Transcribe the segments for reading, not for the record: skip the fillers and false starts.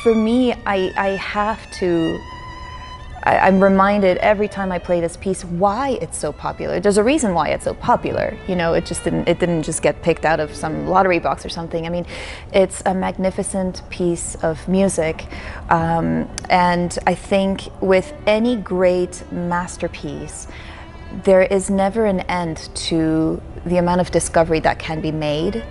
For me, I have to, I'm reminded every time I play this piece why it's so popular. There's a reason why it's so popular. You know, it didn't just get picked out of some lottery box or something. I mean, it's a magnificent piece of music. And I think with any great masterpiece, there is never an end to the amount of discovery that can be made.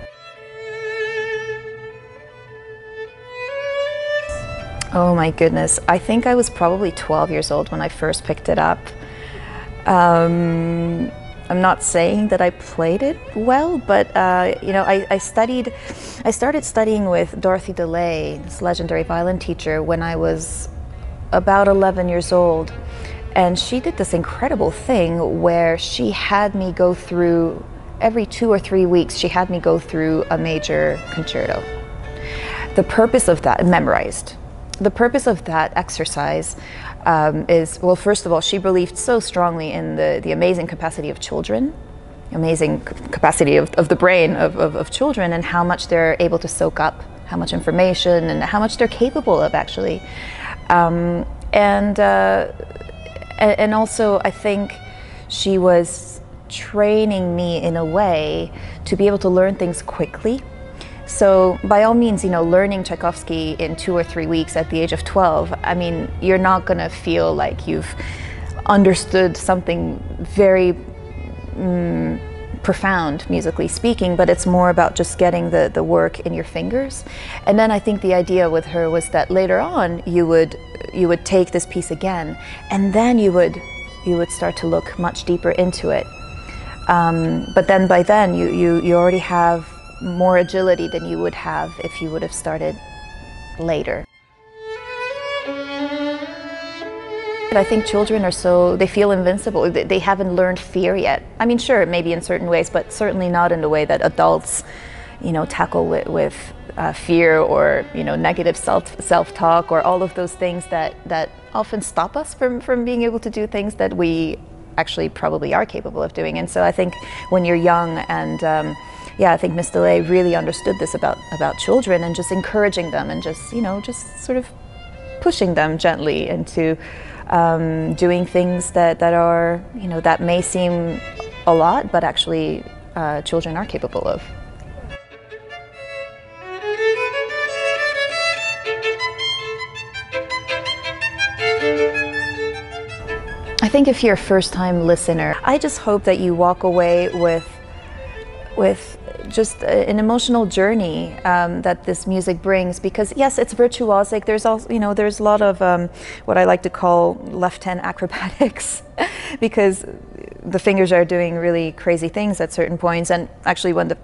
Oh my goodness, I think I was probably 12 years old when I first picked it up. I'm not saying that I played it well, but you know, I started studying with Dorothy DeLay, this legendary violin teacher, when I was about 11 years old. And she did this incredible thing where she had me go through, every 2 or 3 weeks, she had me go through a major concerto. The purpose of that, memorized. The purpose of that exercise is, well, first of all, she believed so strongly in the amazing capacity of children, amazing capacity of the brain of children, and how much they're able to soak up, how much information, and how much they're capable of, actually. And also, I think she was training me in a way to be able to learn things quickly. So by all means, you know, learning Tchaikovsky in 2 or 3 weeks at the age of 12, I mean, you're not going to feel like you've understood something very profound, musically speaking, but it's more about just getting the work in your fingers. And then I think the idea with her was that later on you would take this piece again, and then you would start to look much deeper into it. But then by then you already have more agility than you would have if you would have started later. I think children are they feel invincible. They haven't learned fear yet. I mean, sure, maybe in certain ways, but certainly not in the way that adults, you know, tackle with fear or, you know, negative self-talk or all of those things that often stop us from being able to do things that we actually probably are capable of doing. And so I think when you're young and yeah, I think Miss DeLay really understood this about children, and just encouraging them and just, you know, just sort of pushing them gently into doing things that are, you know, that may seem a lot, but actually children are capable of. I think if you're a first-time listener, I just hope that you walk away with just an emotional journey that this music brings, because yes, it's virtuosic. There's also, you know, there's a lot of what I like to call left hand acrobatics because the fingers are doing really crazy things at certain points. And actually, when the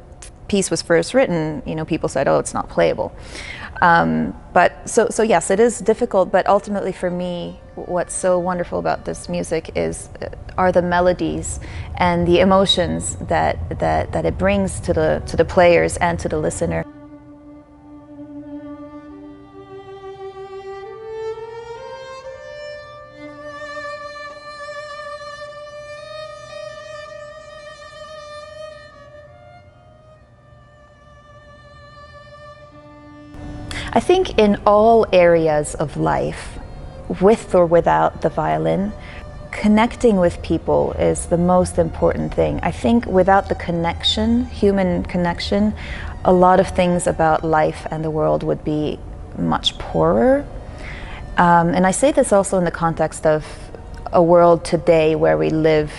piece was first written, you know, people said, "Oh, it's not playable." But so yes, it is difficult. But ultimately, for me, what's so wonderful about this music are the melodies and the emotions that it brings to the players and to the listener. I think in all areas of life, with or without the violin, connecting with people is the most important thing. I think without the connection, human connection, a lot of things about life and the world would be much poorer. And I say this also in the context of a world today where we live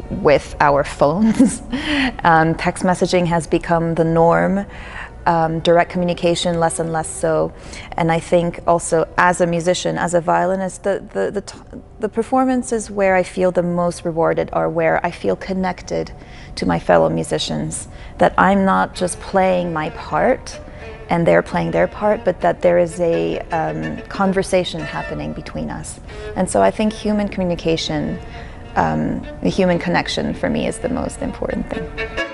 with our phones. Text messaging has become the norm. Direct communication less and less so. And I think also as a musician, as a violinist, the performances where I feel the most rewarded are where I feel connected to my fellow musicians, that I'm not just playing my part and they're playing their part, but that there is a conversation happening between us. And so I think human communication, the human connection for me is the most important thing.